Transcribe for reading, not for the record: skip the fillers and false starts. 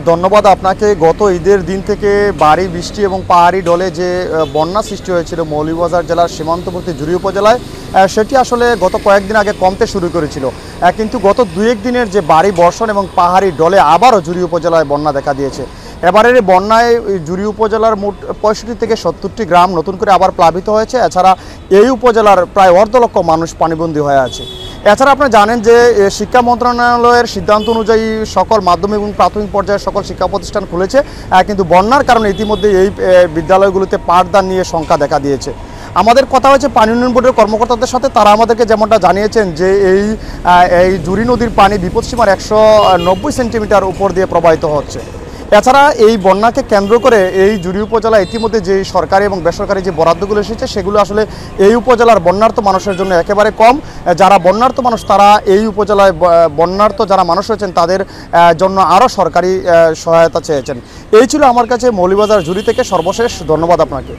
ধন্যবাদ আপনাকে। গত ঈদের দিন থেকে ভারী বৃষ্টি এবং পাহাড়ি ঢলে যে বন্যা সৃষ্টি হয়েছিল মৌলভীবাজার জেলার সীমান্তবর্তী জুড়ি উপজেলায়, সেটি আসলে গত কয়েকদিন আগে কমতে শুরু করেছিল। কিন্তু গত দুয়েক দিনের যে ভারী বর্ষণ এবং পাহাড়ি ঢলে আবারও জুড়ি উপজেলায় বন্যা দেখা দিয়েছে। এবারের এই বন্যায় জুড়ি উপজেলার মোট 65 থেকে 70টি গ্রাম নতুন করে আবার প্লাবিত হয়েছে। এছাড়া এই উপজেলার প্রায় 1.5 লক্ষ মানুষ পানিবন্দী হয়ে আছে। এছাড়া আপনারা জানেন যে শিক্ষা মন্ত্রণালয়ের সিদ্ধান্ত অনুযায়ী সকল মাধ্যমিক এবং প্রাথমিক পর্যায়ের সকল শিক্ষা প্রতিষ্ঠান খুলেছে, কিন্তু বন্যার কারণে ইতিমধ্যে এই বিদ্যালয়গুলোতে পাঠদান নিয়ে শঙ্কা দেখা দিয়েছে। আমাদের কথা হয়েছে পানি উন্নয়ন বোর্ডের কর্মকর্তাদের সাথে। তারা আমাদেরকে যেমনটা জানিয়েছেন যে এই জুড়ি নদীর পানি বিপদসীমার 190 সেন্টিমিটার উপর দিয়ে প্রবাহিত হচ্ছে। এছাড়া এই বন্যাকে কেন্দ্র করে এই জুড়ি উপজেলা ইতিমধ্যে যে সরকারি এবং বেসরকারি যে বরাদ্দগুলো এসেছে সেগুলো আসলে এই উপজেলার বন্যার্ত মানুষের জন্য একেবারে কম। যারা বন্যার্ত মানুষ তারা এই উপজেলায় বন্যার্ত যারা মানুষ রয়েছেন তাদের জন্য আরও সরকারি সহায়তা চেয়েছেন। এই ছিল আমার কাছে মৌলভীবাজার জুড়ি থেকে সর্বশেষ। ধন্যবাদ আপনাকে।